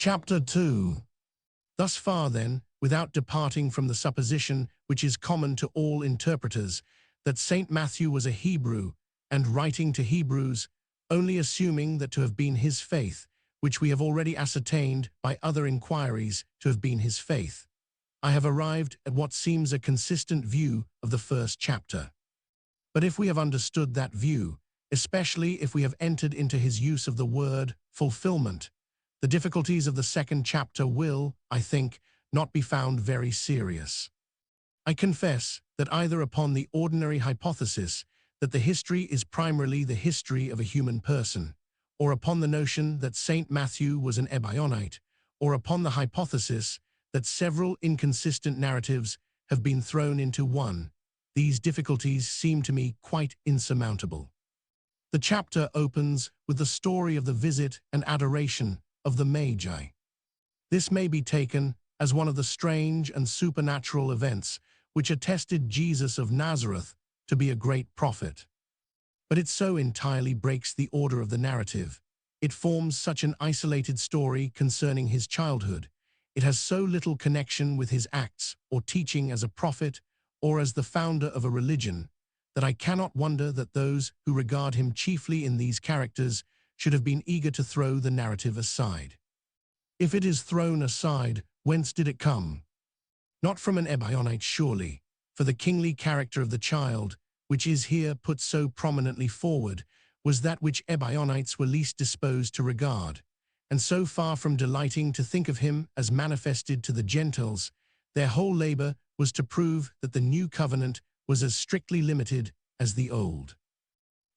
Chapter 2. Thus far, then, without departing from the supposition which is common to all interpreters, that St. Matthew was a Hebrew, and writing to Hebrews, only assuming that to have been his faith, which we have already ascertained by other inquiries to have been his faith, I have arrived at what seems a consistent view of the first chapter. But if we have understood that view, especially if we have entered into his use of the word fulfilment, the difficulties of the second chapter will, I think, not be found very serious. I confess that either upon the ordinary hypothesis that the history is primarily the history of a human person, or upon the notion that St. Matthew was an Ebionite, or upon the hypothesis that several inconsistent narratives have been thrown into one, these difficulties seem to me quite insurmountable. The chapter opens with the story of the visit and adoration of the Magi. This may be taken as one of the strange and supernatural events which attested Jesus of Nazareth to be a great prophet. But it so entirely breaks the order of the narrative. It forms such an isolated story concerning his childhood. It has so little connection with his acts or teaching as a prophet or as the founder of a religion, that I cannot wonder that those who regard him chiefly in these characters should have been eager to throw the narrative aside. If it is thrown aside, whence did it come? Not from an Ebionite surely, for the kingly character of the child, which is here put so prominently forward, was that which Ebionites were least disposed to regard, and so far from delighting to think of him as manifested to the Gentiles, their whole labor was to prove that the new covenant was as strictly limited as the old.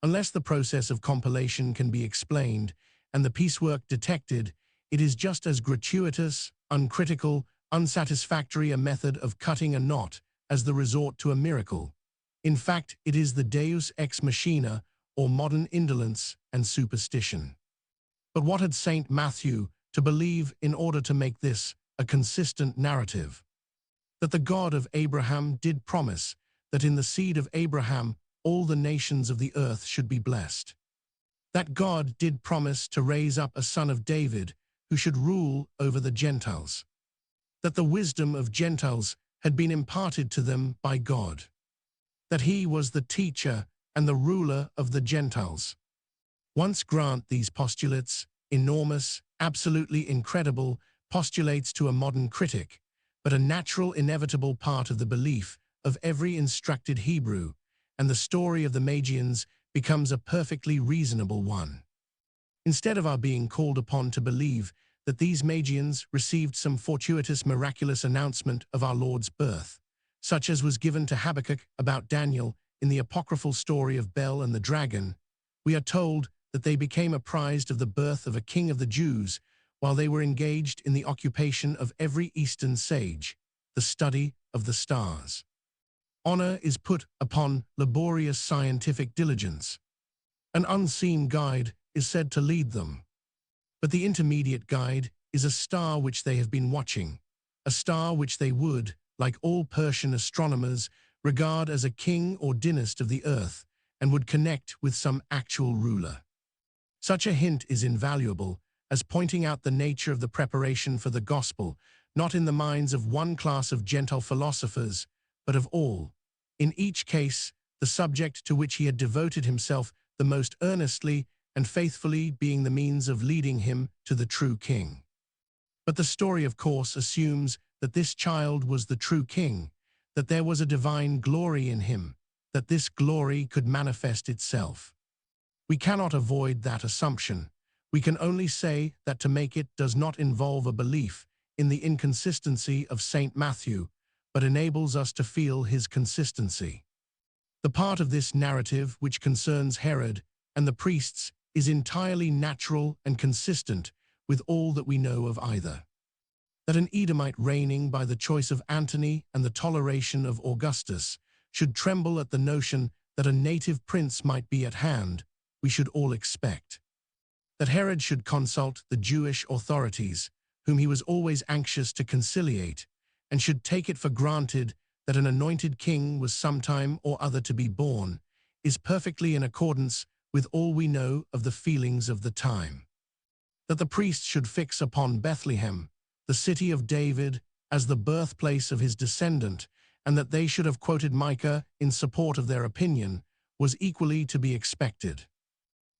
Unless the process of compilation can be explained and the piecework detected, it is just as gratuitous, uncritical, unsatisfactory a method of cutting a knot as the resort to a miracle. In fact, it is the deus ex machina, or modern indolence and superstition. But what had St. Matthew to believe in order to make this a consistent narrative? That the God of Abraham did promise that in the seed of Abraham all the nations of the earth should be blessed. That God did promise to raise up a son of David who should rule over the Gentiles. That the wisdom of Gentiles had been imparted to them by God. That he was the teacher and the ruler of the Gentiles. Once grant these postulates, enormous, absolutely incredible postulates to a modern critic, but a natural, inevitable part of the belief of every instructed Hebrew, and the story of the Magians becomes a perfectly reasonable one. Instead of our being called upon to believe that these Magians received some fortuitous miraculous announcement of our Lord's birth, such as was given to Habakkuk about Daniel in the apocryphal story of Bel and the dragon, we are told that they became apprised of the birth of a king of the Jews while they were engaged in the occupation of every Eastern sage, the study of the stars. Honor is put upon laborious scientific diligence. An unseen guide is said to lead them. But the intermediate guide is a star which they have been watching, a star which they would, like all Persian astronomers, regard as a king or dynast of the earth, and would connect with some actual ruler. Such a hint is invaluable, as pointing out the nature of the preparation for the gospel, not in the minds of one class of Gentile philosophers, but of all. In each case, the subject to which he had devoted himself the most earnestly and faithfully being the means of leading him to the true king. But the story, of course, assumes that this child was the true king, that there was a divine glory in him, that this glory could manifest itself. We cannot avoid that assumption. We can only say that to make it does not involve a belief in the inconsistency of St. Matthew, but enables us to feel his consistency. The part of this narrative which concerns Herod and the priests is entirely natural and consistent with all that we know of either. That an Edomite reigning by the choice of Antony and the toleration of Augustus should tremble at the notion that a native prince might be at hand, we should all expect. That Herod should consult the Jewish authorities, whom he was always anxious to conciliate, and should take it for granted that an anointed king was sometime or other to be born, is perfectly in accordance with all we know of the feelings of the time. that the priests should fix upon Bethlehem, the city of David, as the birthplace of his descendant, and that they should have quoted Micah in support of their opinion, was equally to be expected.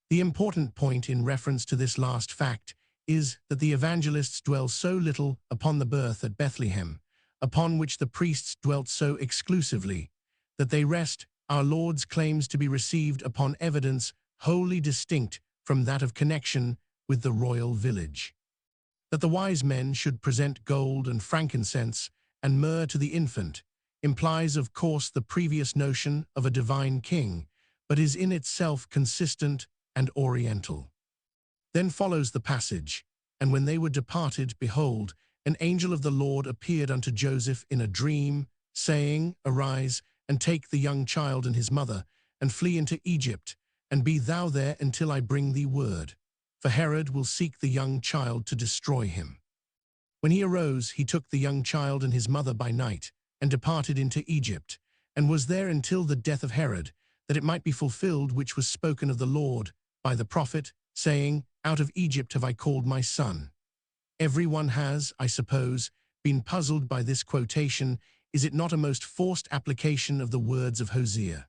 The important point in reference to this last fact is that the evangelists dwell so little upon the birth at Bethlehem, upon which the priests dwelt so exclusively, that they rest our Lord's claims to be received upon evidence wholly distinct from that of connection with the royal village. That the wise men should present gold and frankincense and myrrh to the infant implies of course the previous notion of a divine king, but is in itself consistent and oriental. Then follows the passage, "And when they were departed, behold, an angel of the Lord appeared unto Joseph in a dream, saying, Arise, and take the young child and his mother, and flee into Egypt, and be thou there until I bring thee word. For Herod will seek the young child to destroy him. When he arose, he took the young child and his mother by night, and departed into Egypt, and was there until the death of Herod, that it might be fulfilled which was spoken of the Lord by the prophet, saying, Out of Egypt have I called my son." Every one has, I suppose, been puzzled by this quotation. Is it not a most forced application of the words of Hosea?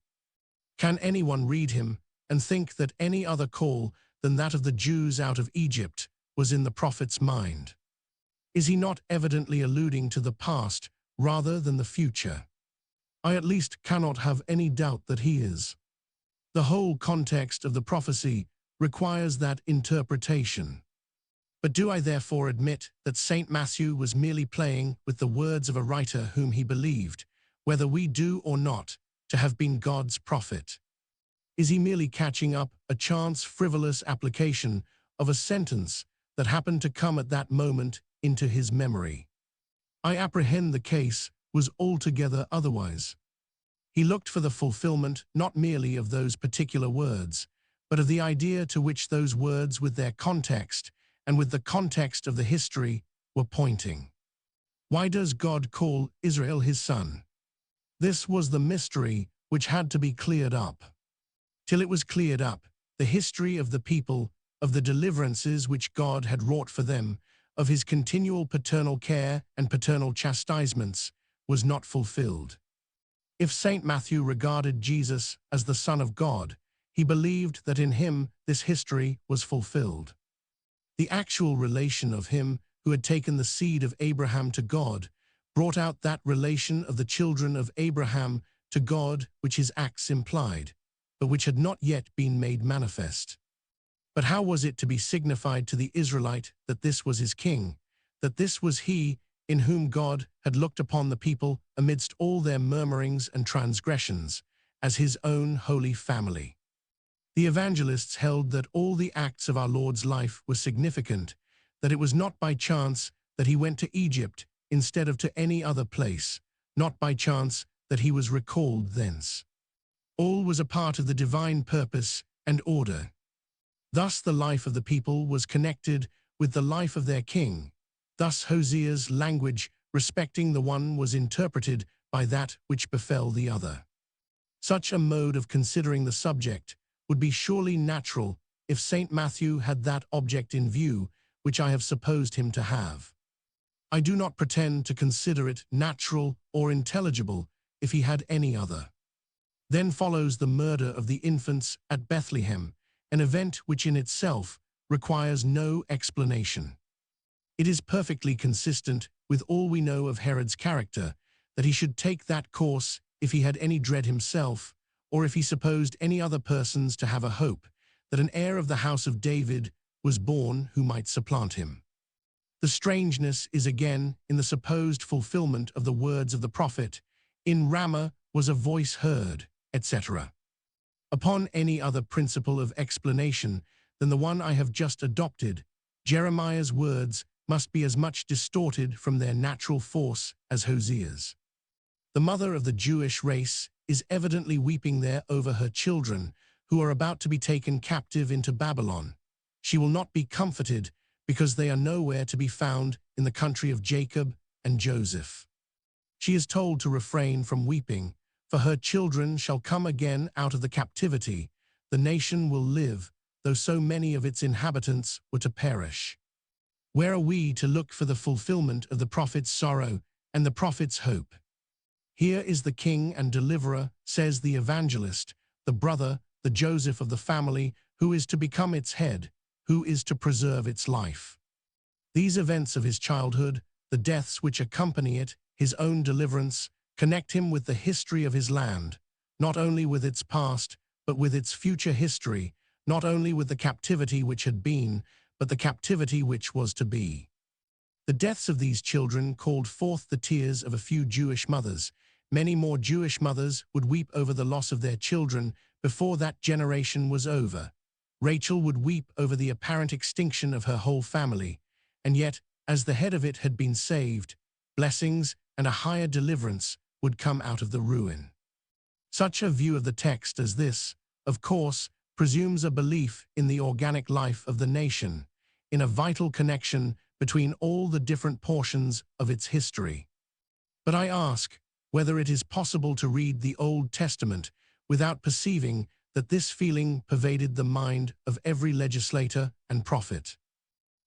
Can anyone read him and think that any other call than that of the Jews out of Egypt was in the prophet's mind? Is he not evidently alluding to the past rather than the future? I at least cannot have any doubt that he is. The whole context of the prophecy requires that interpretation. But do I therefore admit that St. Matthew was merely playing with the words of a writer whom he believed, whether we do or not, to have been God's prophet? Is he merely catching up a chance frivolous application of a sentence that happened to come at that moment into his memory? I apprehend the case was altogether otherwise. He looked for the fulfillment not merely of those particular words, but of the idea to which those words with their context and with the context of the history were pointing. Why does God call Israel his son? This was the mystery which had to be cleared up. Till it was cleared up, the history of the people, of the deliverances which God had wrought for them, of his continual paternal care and paternal chastisements, was not fulfilled. If St. Matthew regarded Jesus as the Son of God, he believed that in him this history was fulfilled. The actual relation of him who had taken the seed of Abraham to God brought out that relation of the children of Abraham to God which his acts implied, but which had not yet been made manifest. But how was it to be signified to the Israelite that this was his king, that this was he in whom God had looked upon the people amidst all their murmurings and transgressions, as his own holy family? The evangelists held that all the acts of our Lord's life were significant, that it was not by chance that he went to Egypt instead of to any other place, not by chance that he was recalled thence. All was a part of the divine purpose and order. Thus the life of the people was connected with the life of their king. Thus Hosea's language respecting the one was interpreted by that which befell the other. Such a mode of considering the subject would be surely natural if St. Matthew had that object in view which I have supposed him to have. I do not pretend to consider it natural or intelligible if he had any other. Then follows the murder of the infants at Bethlehem, an event which in itself requires no explanation. It is perfectly consistent with all we know of Herod's character that he should take that course if he had any dread himself, or if he supposed any other persons to have a hope that an heir of the house of David was born who might supplant him. The strangeness is again in the supposed fulfillment of the words of the prophet, "In Ramah was a voice heard," etc. Upon any other principle of explanation than the one I have just adopted, Jeremiah's words must be as much distorted from their natural force as Hosea's. The mother of the Jewish race is evidently weeping there over her children who are about to be taken captive into Babylon. She will not be comforted because they are nowhere to be found in the country of Jacob and Joseph. She is told to refrain from weeping, for her children shall come again out of the captivity. The nation will live, though so many of its inhabitants were to perish. Where are we to look for the fulfillment of the prophet's sorrow and the prophet's hope? Here is the king and deliverer, says the evangelist, the brother, the Joseph of the family, who is to become its head, who is to preserve its life. These events of his childhood, the deaths which accompany it, his own deliverance, connect him with the history of his land, not only with its past, but with its future history, not only with the captivity which had been, but the captivity which was to be. The deaths of these children called forth the tears of a few Jewish mothers. Many more Jewish mothers would weep over the loss of their children before that generation was over. Rachel would weep over the apparent extinction of her whole family, and yet, as the head of it had been saved, blessings and a higher deliverance would come out of the ruin. Such a view of the text as this, of course, presumes a belief in the organic life of the nation, in a vital connection between all the different portions of its history. But I ask whether it is possible to read the Old Testament without perceiving that this feeling pervaded the mind of every legislator and prophet.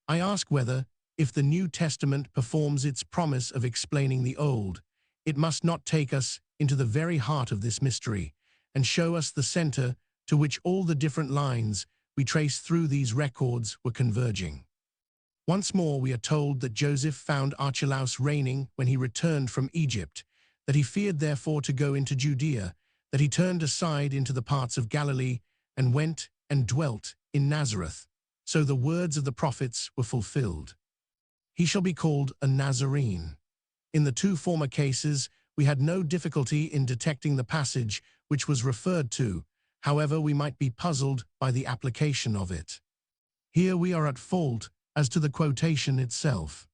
I ask whether, if the New Testament performs its promise of explaining the Old, it must not take us into the very heart of this mystery and show us the center to which all the different lines we trace through these records were converging. Once more we are told that Joseph found Archelaus reigning when he returned from Egypt, that he feared therefore to go into Judea, that he turned aside into the parts of Galilee and went and dwelt in Nazareth. So the words of the prophets were fulfilled. He shall be called a Nazarene. In the two former cases, we had no difficulty in detecting the passage which was referred to, however we might be puzzled by the application of it. Here we are at fault as to the quotation itself.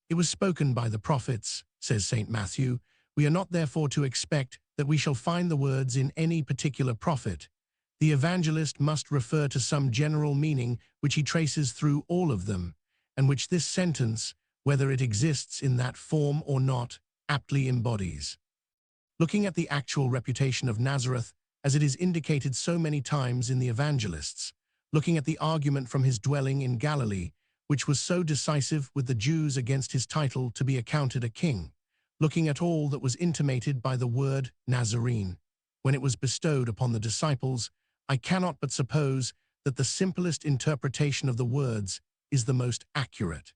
It was spoken by the prophets, says St. Matthew. We are not therefore to expect that we shall find the words in any particular prophet. The evangelist must refer to some general meaning which he traces through all of them, and which this sentence, whether it exists in that form or not, aptly embodies. Looking at the actual reputation of Nazareth, as it is indicated so many times in the evangelists, looking at the argument from his dwelling in Galilee, which was so decisive with the Jews against his title to be accounted a king, looking at all that was intimated by the word Nazarene, when it was bestowed upon the disciples, I cannot but suppose that the simplest interpretation of the words is the most accurate.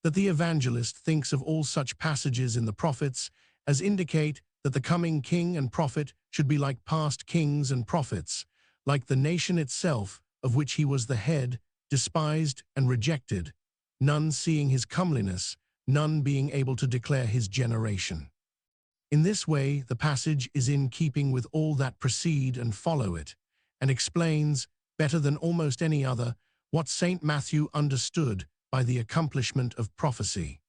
That the evangelist thinks of all such passages in the prophets as indicate that the coming king and prophet should be like past kings and prophets, like the nation itself of which he was the head, despised and rejected, none seeing his comeliness, none being able to declare his generation. In this way, the passage is in keeping with all that precede and follow it, and explains, better than almost any other, what St. Matthew understood by the accomplishment of prophecy.